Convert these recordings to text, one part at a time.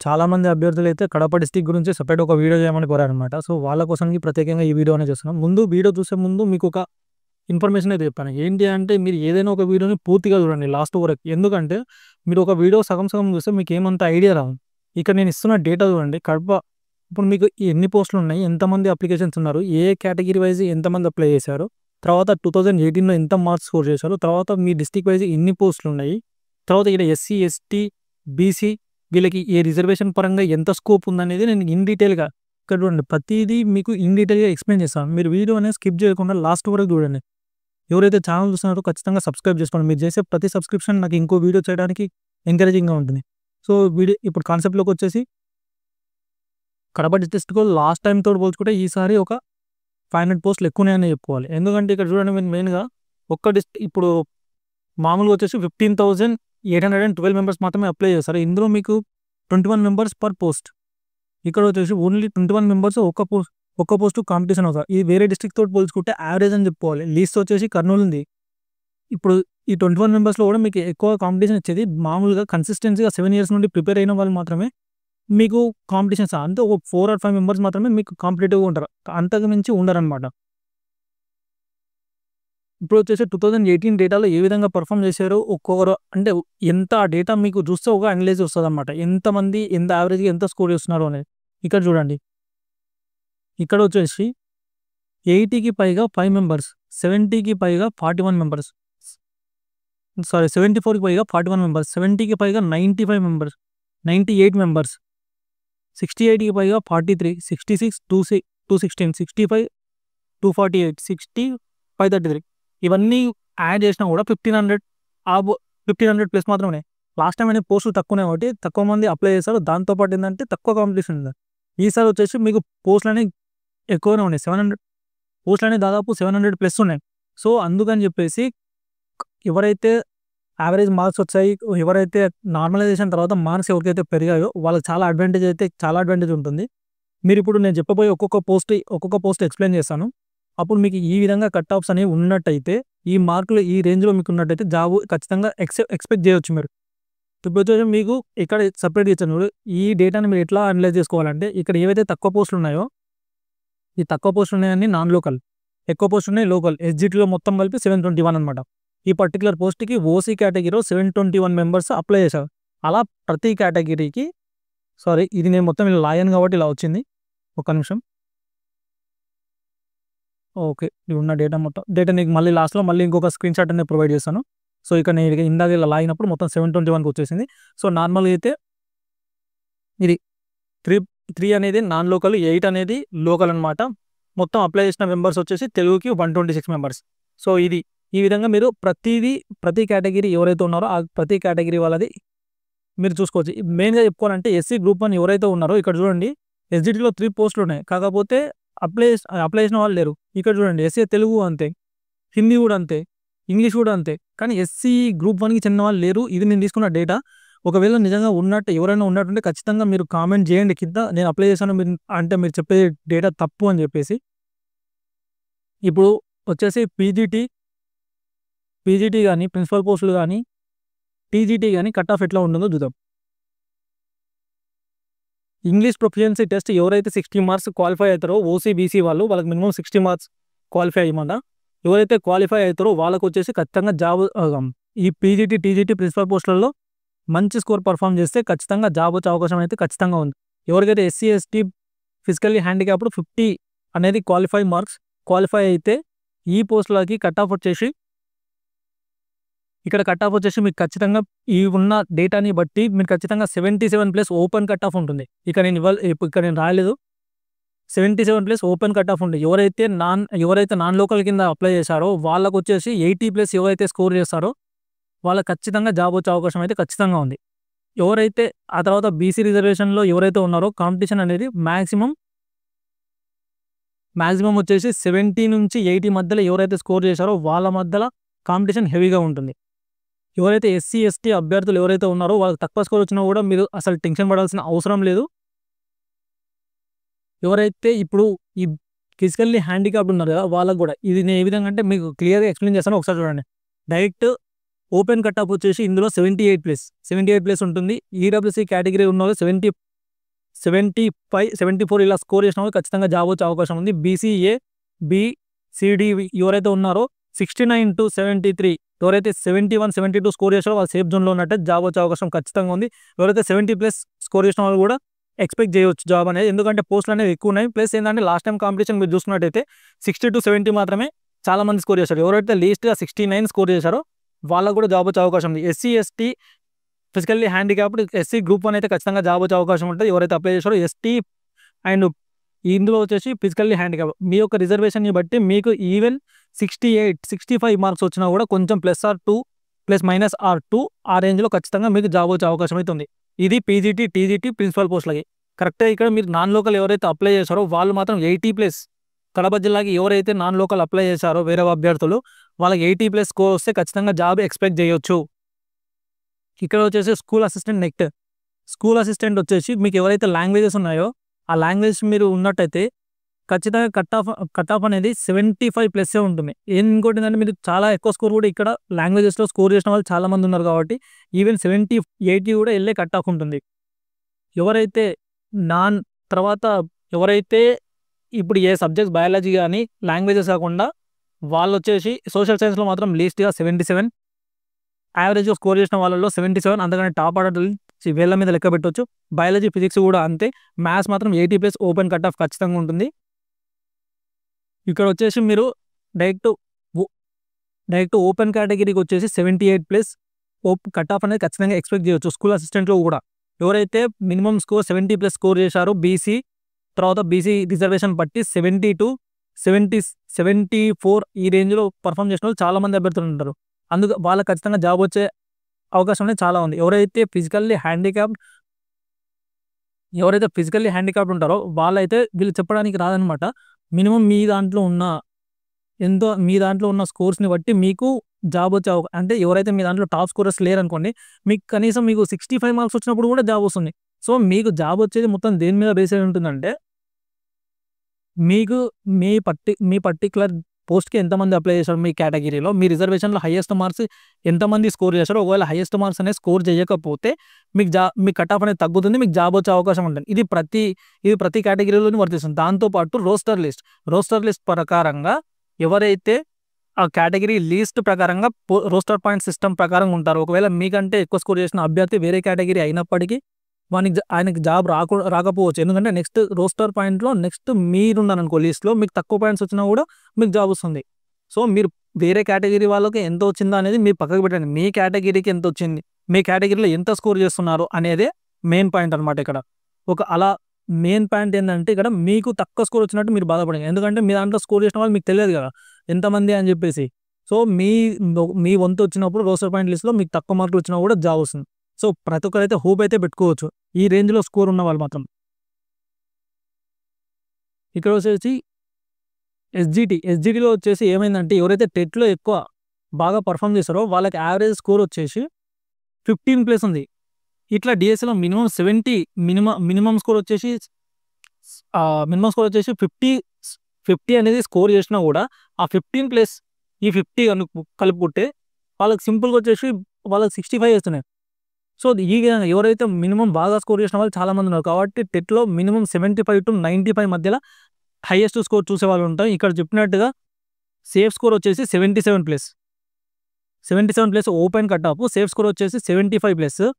చాలామంది అభ్యర్థులైతే కడప డిస్ట్రిక్ట్ గురించి సెపరేట్ ఒక వీడియో చేయమని కోరారనమాట. సో, వాళ్ళ కోసానికి ప్రత్యేకంగా ఈ వీడియో అనేది చేస్తున్నాం. ముందు వీడియో చూసే ముందు మీకొక ఇన్ఫర్మేషన్ అయితే చెప్పాను. ఏంటి అంటే మీరు ఏదైనా ఒక వీడియోని పూర్తిగా చూడండి లాస్ట్ వరకు. ఎందుకంటే మీరు ఒక వీడియో సగం సగం చూస్తే మీకేమంత ఐడియా రాదు. ఇక్కడ నేను ఇస్తున్న డేటా చూడండి. కడప ఇప్పుడు మీకు ఎన్ని పోస్టులున్నాయి, ఎంతమంది అప్లికేషన్స్ ఉన్నారు, ఏ కేటగిరీ వైజ్ ఎంతమంది అప్లై చేశారు, తర్వాత 2018లో ఎంత మార్క్స్ స్కోర్ చేశారు, తర్వాత మీ డిస్ట్రిక్ట్ వైజ్ ఎన్ని పోస్టులున్నాయి, తర్వాత ఇక్కడ ఎస్సీ, ఎస్టీ, బీసీ వీళ్ళకి ఏ రిజర్వేషన్ పరంగా ఎంత స్కోప్ ఉందనేది నేను ఇన్ డీటెయిల్‌గా ఇక్కడ చూడండి. ప్రతీదీ మీకు ఇన్ డీటెయిల్‌గా ఎక్స్‌ప్లెయిన్ చేస్తాను. మీరు వీడియో అనేది స్కిప్ చేయకుండా లాస్ట్ వరకు చూడండి. ఎవరైతే ఛానల్ చూస్తున్నారో ఖచ్చితంగా సబ్స్క్రైబ్ చేసుకోండి. మీరు చేసే ప్రతి సబ్స్క్రిప్షన్ నాకు ఇంకో వీడియో చేయడానికి ఎంకరేజింగ్‌గా ఉంటుంది. సో, ఇప్పుడు కాన్సెప్ట్‌లోకి వచ్చేసి కడప డిస్ట్రిక్ట్‌లో లాస్ట్ టైమ్‌తో పోల్చుకుంటే ఈసారి ఒక 500 పోస్టులు ఎక్కువనే చెప్పుకోవాలి. ఎందుకంటే ఇక్కడ చూడండి మీరు మెయిన్‌గా ఇప్పుడు మామూలుగా వచ్చేసి 15,812 మెంబర్స్ మాత్రమే అప్లై చేస్తారు. ఇందులో మీకు 21 మెంబర్స్ పర్ పోస్ట్. ఇక్కడ వచ్చేసి ఓన్లీ 21 మెంబర్స్ ఒక్క పోస్ట్ కాంపిటీషన్ అవుతారు. ఇది వేరే డిస్ట్రిక్ట్ తోటి పోల్చుకుంటే యావరేజ్ అని చెప్పుకోవాలి. లీస్ట్ వచ్చేసి కర్నూలు ఉంది. ఇప్పుడు ఈ 21 మెంబర్స్‌లో కూడా మీకు ఎక్కువ కాంపిటీషన్ ఇచ్చేది మామూలుగా కన్సిస్టెన్సీగా 7 ఇయర్స్ నుండి ప్రిపేర్ అయిన వాళ్ళు మాత్రమే మీకు కాంపిటీషన్స్ అంటే ఒక 4 ఆర్ 5 మెంబర్స్ మాత్రమే మీకు కాంపిటేటివ్‌గా ఉంటారు. అంతకు మించి ఉండరనమాట. ఇప్పుడు వచ్చేసి 2018 డేటాలో ఏ విధంగా పెర్ఫార్మ్ చేశారో ఒక్కొక్కరు అంటే ఎంత ఆ డేటా మీకు చూస్తే ఒక అనలైజ్ వస్తదనమాట. ఎంతమంది ఎంత యావరేజ్‌గా ఎంత స్కోర్ చేస్తున్నారు అనేది. ఇక్కడ చూడండి. ఇక్కడ వచ్చేసి 80కి పైగా 5 మెంబర్స్, 70కి పైగా 41 మెంబర్స్. 74కి పైగా 41 మెంబర్స్, 70కి పైగా 95 మెంబర్స్, 98 మెంబర్స్, 68కి పైగా 43, 66, 216, 65, 248, 60, 533 ఇవన్నీ యాడ్ చేసినా కూడా 1500 ప్లస్ మాత్రమే. లాస్ట్ టైం అనేది పోస్టులు తక్కువనే కాబట్టి తక్కువ మంది అప్లై చేశారు. దాంతో పాటు ఏంటంటే తక్కువ కాంపిటీషన్ ఉంది. ఈసారి వచ్చేసి మీకు పోస్టులు అనేవి ఎక్కువనే ఉన్నాయి. 700 పోస్టులు అనేవి దాదాపు 700 ప్లస్ ఉన్నాయి. సో, అందుకని చెప్పేసి ఎవరైతే యావరేజ్ మార్క్స్ వచ్చాయి, ఎవరైతే నార్మలైజేషన్ తర్వాత మార్క్స్ ఎవరికైతే పెరిగాయో వాళ్ళకి చాలా అడ్వాంటేజ్ ఉంటుంది. మీరు ఇప్పుడు నేను చెప్పబోయే ఒక్కొక్క పోస్ట్ ఎక్స్‌ప్లెయిన్ చేస్తాను. అప్పుడు మీకు ఈ విధంగా కట్ ఆఫ్స్ అనేవి ఉన్నట్టయితే, ఈ మార్కులు ఈ రేంజ్‌లో మీకు ఉన్నట్టయితే జాబ్ ఖచ్చితంగా ఎక్స్‌పెక్ట్ చేయొచ్చు మీరు. ఇప్పుడు వచ్చేసి మీకు ఇక్కడ సెపరేట్ ఇచ్చాను. ఈ డేటాని మీరు ఎట్లా అనలైజ్ చేసుకోవాలంటే ఇక్కడ ఏవైతే తక్కువ పోస్టులు ఉన్నాయో, ఈ తక్కువ పోస్టులు ఉన్నాయన్నీ నాన్ లోకల్, ఎక్కువ పోస్టులు ఉన్నాయి లోకల్. ఎస్‌జిటిలో మొత్తం కలిపి 721 అనమాట. ఈ పర్టిక్యులర్ పోస్ట్‌కి ఓసీ కేటగిరీలో 721 మెంబర్స్ అప్లై చేశారు. అలా ప్రతి కేటగిరీకి ఇది నేను మొత్తం ఇలా లాగాను కాబట్టి ఇలా వచ్చింది. ఒక్క నిమిషం. ఓకే. ఇది ఉన్న డేటా నీకు మళ్ళీ లాస్ట్‌లో ఇంకొక స్క్రీన్‌షాట్ అనేది ప్రొవైడ్ చేస్తాను. సో, ఇక్కడ నేను ఇందాక ఇలా లాగినప్పుడు మొత్తం 721కి వచ్చేసింది. సో, నార్మల్‌గా అయితే ఇది 3 అనేది నాన్ లోకల్, 8 అనేది లోకల్ అనమాట. మొత్తం అప్లై చేసిన మెంబర్స్ వచ్చేసి తెలుగుకి 126 మెంబర్స్. సో, ఈ విధంగా మీరు ప్రతి కేటగిరీ ఎవరైతే ఉన్నారో ఆ ప్రతి కేటగిరీ వాళ్ళది మీరు చూసుకోవచ్చు. మెయిన్‌గా చెప్పుకోవాలంటే ఎస్సీ గ్రూప్ 1 ఎవరైతే ఉన్నారో ఇక్కడ చూడండి ఎస్‌జిటిలో 3 పోస్టులు ఉన్నాయి. కాకపోతే అప్లై చేసిన వాళ్ళు లేరు. ఇక్కడ చూడండి ఎస్సీ తెలుగు అంతే, హిందీ కూడా అంతే, ఇంగ్లీష్ కూడా అంతే. కానీ ఎస్సీ గ్రూప్ 1కి చెందిన వాళ్ళు లేరు. ఇది నేను తీసుకున్న డేటా. ఒకవేళ నిజంగా ఎవరైనా ఉన్నట్టుంటే ఖచ్చితంగా మీరు కామెంట్ చేయండి కింద. నేను అప్లై చేశాను మీరు చెప్పే డేటా తప్పు అని చెప్పేసి. ఇప్పుడు వచ్చేసి పీజీటీ గానీ, ప్రిన్సిపల్ పోస్టులు గానీ, టీజీటీ గానీ కట్ ఆఫ్ ఎట్లా ఉంటుందో చూద్దాం. ఇంగ్లీష్ ప్రొఫిషియన్సీ టెస్ట్ ఎవరైతే 60 మార్క్స్ క్వాలిఫై అవుతారో ఓసీ, బీసీ వాళ్ళకి మినిమం 60 మార్క్స్ క్వాలిఫై అయ్యమన్నా. ఎవరైతే క్వాలిఫై అవుతారో వాళ్ళకి వచ్చేసి ఖచ్చితంగా జాబ్ ఈ పీజీటీ, టీజీటీ ప్రిన్సిపల్ పోస్టులలో మంచి స్కోర్ పర్ఫామ్ చేస్తే ఖచ్చితంగా జాబ్ వచ్చే అవకాశం అయితే ఖచ్చితంగా ఉంది. ఎవరికైతే ఎస్సీ, ఎస్టీ ఫిజికల్లీ హ్యాండిక్యాప్డ్ 50 అనేది క్వాలిఫై అయితే ఈ పోస్టులకి కట్ ఆఫ్ వచ్చేసి మీకు ఖచ్చితంగా ఈ ఉన్న డేటాని బట్టి మీరు ఖచ్చితంగా 77+ ఓపెన్ కట్ ఆఫ్ ఉంటుంది. ఇక్కడ నేను రాయలేదు. 77+ ఓపెన్ కట్ ఆఫ్ ఉంది. ఎవరైతే నాన్ లోకల్ కింద అప్లై చేశారో వాళ్ళకు వచ్చేసి 80+ ఎవరైతే స్కోర్ చేస్తారో వాళ్ళకి ఖచ్చితంగా జాబ్ వచ్చే అవకాశం అయితే ఖచ్చితంగా ఉంది. ఎవరైతే ఆ తర్వాత బీసీ రిజర్వేషన్‌లో ఎవరైతే ఉన్నారో కాంపిటీషన్ అనేది మాక్సిమం వచ్చేసి 70 నుంచి 80 మధ్యలో ఎవరైతే స్కోర్ చేశారో వాళ్ళ మధ్యలో కాంపిటీషన్ హెవీగా ఉంటుంది. ఎవరైతే ఎస్సీ, ఎస్టీ అభ్యర్థులు ఎవరైతే ఉన్నారో వాళ్ళకి తక్కువ స్కోర్ వచ్చినా కూడా మీరు అసలు టెన్షన్ పడాల్సిన అవసరం లేదు. ఎవరైతే ఇప్పుడు ఈ ఫిజికల్లీ హ్యాండిక్యాప్డ్ ఉన్నారు కదా వాళ్ళకి కూడా ఇది నేను ఏ విధంగా అంటే మీకు క్లియర్‌గా ఎక్స్‌ప్లెయిన్ చేస్తాను. ఒకసారి చూడండి. డైరెక్ట్ ఓపెన్ కట్ ఆఫ్ వచ్చేసి ఇందులో 78+ ఉంటుంది. ఈడబ్ల్యూసీ కేటగిరీ ఉన్నవాళ్ళు 75, 74 ఇలా స్కోర్ చేసిన వాళ్ళు ఖచ్చితంగా జాబ్ వచ్చే అవకాశం ఉంది. బీసీఏ, బి, ఎవరైతే ఉన్నారో 69-73 ఎవరైతే 71, 72 స్కోర్ చేసారో వాళ్ళు సేఫ్ జోన్లో ఉన్నట్టే, జాబ్ వచ్చే అవకాశం ఖచ్చితంగా ఉంది. ఎవరైతే 70+ స్కోర్ చేసిన వాళ్ళు కూడా ఎక్స్పెక్ట్ చేయవచ్చు జాబ్ అనేది, ఎందుకంటే పోస్టులు అనేవి ఎక్కువ ఉన్నాయి. ప్లస్ ఏంటంటే లాస్ట్ టైం కాంపిటీషన్ మీరు చూసుకున్నట్టయితే 60-70 మాత్రమే చాలా మంది స్కోర్ చేశారు. ఎవరైతే లీస్ట్గా 69 స్కోర్ చేశారో వాళ్ళకు కూడా జాబ్ వచ్చే అవకాశం ఉంది. SC, ST, physically handicapped SC group 1 అయితే ఖచ్చితంగా జాబ్ వచ్చే అవకాశం ఉంటుంది. ఎవరైతే అప్లై చేశారో ఎస్టీ అండ్ ఇందులో వచ్చేసి ఫిజికల్లీ హ్యాండిక్యాప్ మీ యొక్క రిజర్వేషన్ని బట్టి మీకు ఈవెన్ 68, 65 మార్క్స్ వచ్చినా కూడా కొంచెం +2 +-2 ఆ రేంజ్లో ఖచ్చితంగా మీకు జాబ్ వచ్చే అవకాశం అయితే ఉంది. ఇది పీజీటీ, టీజీటీ ప్రిన్సిపల్ పోస్టులకి. కరెక్ట్గా ఇక్కడ మీరు నాన్ లోకల్ ఎవరైతే అప్లై చేశారో వాళ్ళు మాత్రం 80+, కడప జిల్లాకి ఎవరైతే నాన్ లోకల్ అప్లై చేశారో వేరే అభ్యర్థులు వాళ్ళకి 80+ స్కోర్ వస్తే ఖచ్చితంగా జాబ్ ఎక్స్పెక్ట్ చేయొచ్చు. ఇక్కడ వచ్చేసి school assistant next. School assistant వచ్చేసి మీకు ఎవరైతే లాంగ్వేజెస్ ఉన్నాయో ఆ లాంగ్వేజ్ మీరు ఉన్నట్టయితే ఖచ్చితంగా కట్ ఆఫ్ అనేది 75+ ఉంటుంది. ఇంకోటి ఏంటంటే మీరు చాలా ఎక్కువ స్కోర్ కూడా ఇక్కడ లాంగ్వేజెస్లో స్కోర్ చేసిన వాళ్ళు చాలా మంది ఉన్నారు కాబట్టి ఈవెన్ 70, 80 కూడా వెళ్ళే కట్ ఆఫ్ ఉంటుంది. ఎవరైతే తర్వాత ఎవరైతే ఇప్పుడు ఏ సబ్జెక్ట్స్ బయాలజీ కానీ లాంగ్వేజెస్ కాకుండా వాళ్ళు వచ్చేసి సోషల్ సైన్స్లో మాత్రం లీస్ట్గా 77, యావరేజ్గా స్కోర్ చేసిన వాళ్ళలో 77, అందుకని టాప్ ఆర్డర్ వేళ్ళ మీద లెక్క పెట్టవచ్చు. బయాలజీ, ఫిజిక్స్ కూడా అంతే. మ్యాథ్స్ మాత్రం 80+ ఓపెన్ కట్ ఆఫ్ ఖచ్చితంగా ఉంటుంది. ఇక్కడ వచ్చేసి మీరు డైరెక్ట్ ఓపెన్ కేటగిరీకి వచ్చేసి 78+ కట్ ఆఫ్ అనేది ఖచ్చితంగా ఎక్స్పెక్ట్ చేయొచ్చు. స్కూల్ అసిస్టెంట్లో కూడా ఎవరైతే మినిమం స్కోర్ 70+ స్కోర్ చేశారో బీసీ, తర్వాత బీసీ రిజర్వేషన్ బట్టి 72, 70, 74 ఈ రేంజ్లో పర్ఫామ్ చేసిన వాళ్ళు చాలామంది అభ్యర్థులు ఉంటారు. అందుకు వాళ్ళకి ఖచ్చితంగా జాబ్ వచ్చే అవకాశం అనేది చాలా ఉంది. ఎవరైతే ఫిజికల్లీ హ్యాండిక్యాప్డ్ ఉంటారో వాళ్ళైతే వీళ్ళు చెప్పడానికి రాదనమాట. మినిమం మీ దాంట్లో ఉన్న స్కోర్స్ని బట్టి మీకు జాబ్ వచ్చే అంటే ఎవరైతే మీ దాంట్లో టాప్ స్కోరర్స్ లేరనుకోండి, మీకు కనీసం మీకు 65 మార్క్స్ వచ్చినప్పుడు కూడా జాబ్ వస్తుంది. సో మీకు జాబ్ వచ్చేది మొత్తం దేని మీద బేస్ అయి ఉంటుందంటే మీకు మీ పర్టికులర్ పోస్ట్కి ఎంతమంది అప్లై చేశారు, మీ కేటగిరీలో మీ రిజర్వేషన్లో హైయెస్ట్ మార్క్స్ ఎంతమంది స్కోర్ చేశారో, ఒకవేళ హైయెస్ట్ మార్క్స్ అనేది స్కోర్ చేయకపోతే మీ కట్ ఆఫ్ అనేది తగ్గుతుంది, మీకు జాబ్ వచ్చే అవకాశం ఉంటుంది. ఇది ప్రతి కేటగిరీలోని వర్తిస్తుంది. దాంతోపాటు రోస్టర్ లిస్ట్ ప్రకారంగా ఎవరైతే ఆ కేటగిరీ లీస్ట్ ప్రకారంగా రోస్టర్ పాయింట్ సిస్టమ్ ప్రకారం ఉంటారు. ఒకవేళ మీకంటే ఎక్కువ స్కోర్ చేసిన అభ్యర్థి వేరే కేటగిరీ అయినప్పటికీ ఆయనకి జాబ్ రాకపోవచ్చు. ఎందుకంటే నెక్స్ట్ రోస్టర్ పాయింట్లో నెక్స్ట్ మీరున్నారనుకో లిస్ట్లో, మీకు తక్కువ పాయింట్స్ వచ్చినా కూడా మీకు జాబ్ వస్తుంది. సో మీరు వేరే కేటగిరీ వాళ్ళకి ఎంత వచ్చిందో అనేది మీరు పక్కకు పెట్టండి. మీ కేటగిరీకి ఎంత వచ్చింది, మీ కేటగిరీలో ఎంత స్కోర్ చేస్తున్నారు అనేదే మెయిన్ పాయింట్ అనమాట. ఇక్కడ అలా మెయిన్ పాయింట్ ఏంటంటే ఇక్కడ మీకు తక్కువ స్కోర్ వచ్చినట్టు మీరు బాధపడండి. ఎందుకంటే మీ దాంట్లో స్కోర్ చేసిన వాళ్ళు మీకు తెలియదు కదా ఎంతమంది అని చెప్పేసి. సో మీ వంతు వచ్చినప్పుడు రోస్టర్ పాయింట్ లిస్ట్లో మీకు తక్కువ మార్కులు వచ్చినా కూడా జాబ్ వస్తుంది. సో ప్రతి ఒక్కరైతే హోప్ అయితే పెట్టుకోవచ్చు ఈ రేంజ్లో స్కోర్ ఉన్న వాళ్ళు మాత్రం. ఇక్కడ వచ్చేసి ఎస్జిటిలో వచ్చేసి ఏమైందంటే ఎవరైతే టెట్లో ఎక్కువ బాగా పర్ఫామ్ చేస్తారో వాళ్ళకి యావరేజ్ స్కోర్ వచ్చేసి 15+ ఉంది. ఇట్లా డిఎస్సిలో మినిమం 70 మినిమం స్కోర్ వచ్చేసి 50 అనేది స్కోర్ చేసినా కూడా ఆ 15+ ఈ 50 కలుపుకుంటే వాళ్ళకి సింపుల్గా వచ్చేసి వాళ్ళకి 65 వస్తున్నాయి. సో ఎవరైతే మినిమం బాగా స్కోర్ చేసిన వాళ్ళు చాలామంది ఉన్నారు కాబట్టి టెట్లో మినిమం 75-95 మధ్యలో హైయెస్ట్ స్కోర్ చూసే వాళ్ళు ఉంటారు. ఇక్కడ చెప్పినట్టుగా సేఫ్ స్కోర్ వచ్చేసి 77+ open cut off, safe score వచ్చేసి 75+.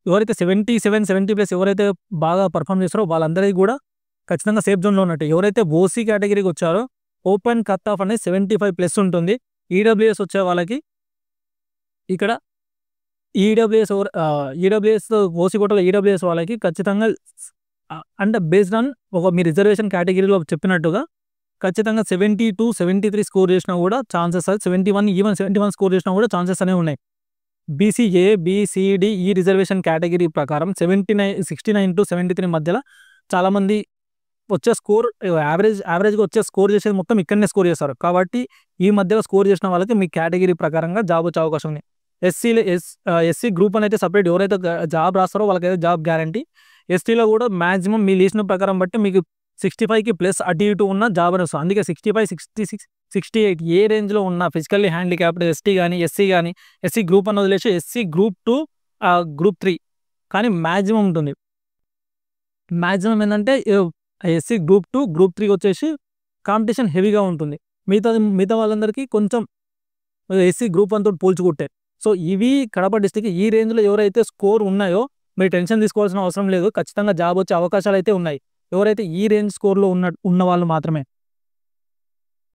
ఎవరైతే 70+ ఎవరైతే బాగా పర్ఫామ్ చేస్తారో వాళ్ళందరికీ కూడా ఖచ్చితంగా సేఫ్ జోన్లో ఉన్నట్టు. ఎవరైతే ఓసీ కేటగిరీకి వచ్చారో ఓపెన్ కట్ ఆఫ్ అనేది 75+ ఉంటుంది. ఈడబ్ల్యూఎస్ వచ్చే వాళ్ళకి ఇక్కడ ఈడబ్ల్యూఎస్ ఓసీ కోటలో ఈడబ్ల్యూఎస్ వాళ్ళకి ఖచ్చితంగా అంటే బేస్డ్ ఆన్ మీ రిజర్వేషన్ కేటగిరీలో చెప్పినట్టుగా ఖచ్చితంగా 70-73 స్కోర్ చేసినా కూడా ఛాన్సెస్, 71 స్కోర్ చేసినా కూడా ఛాన్సెస్ అనేవి ఉన్నాయి. బీసీఏ, బీసీడి ఈ రిజర్వేషన్ కేటగిరీ ప్రకారం 69-73 మధ్యలో చాలామంది వచ్చే స్కోర్ యావరేజ్గా వచ్చే స్కోర్ చేసేది మొత్తం ఇక్కడనే స్కోర్ చేస్తారు. కాబట్టి ఈ మధ్యలో స్కోర్ చేసిన వాళ్ళకి మీ కేటగిరీ ప్రకారంగా జాబ్ వచ్చే అవకాశం ఉంది. ఎస్సీ గ్రూప్ అని అయితే సపరేట్, ఎవరైతే జాబ్ రాస్తారో వాళ్ళకైతే జాబ్ గ్యారంటీ. ఎస్టీలో కూడా మ్యాక్సిమం మీ లిస్ట్ ప్రకారం బట్టి మీకు 65కి ప్లస్ అటు ఇటు ఉన్న జాబ్ అని వస్తుంది. అందుకే 65, 66, 68 ఏ రేంజ్లో ఉన్న ఫిజికల్లీ హ్యాండిక్యాప్డ్ ఎస్టీ కానీ ఎస్సీ గ్రూప్ అని వదిలేసి ఎస్సీ గ్రూప్ 2, గ్రూప్ 3 కానీ మ్యాక్సిమం ఉంటుంది. మాక్సిమం ఏంటంటే ఎస్సీ గ్రూప్ 2, గ్రూప్ 3 వచ్చేసి కాంపిటీషన్ హెవీగా ఉంటుంది. మిగతా వాళ్ళందరికీ కొంచెం ఎస్సీ గ్రూప్ 1 తోటి పోల్చుకుంటే. సో ఇవి కడప డిస్ట్రిక్ట్ ఈ రేంజ్‌లో ఎవరైతే స్కోర్ ఉన్నాయో మీరు టెన్షన్ తీసుకోవాల్సిన అవసరం లేదు. ఖచ్చితంగా జాబ్ వచ్చే అవకాశాలైతే ఉన్నాయి. ఎవరైతే ఈ రేంజ్ స్కోర్‌లో ఉన్న వాళ్ళు మాత్రమే.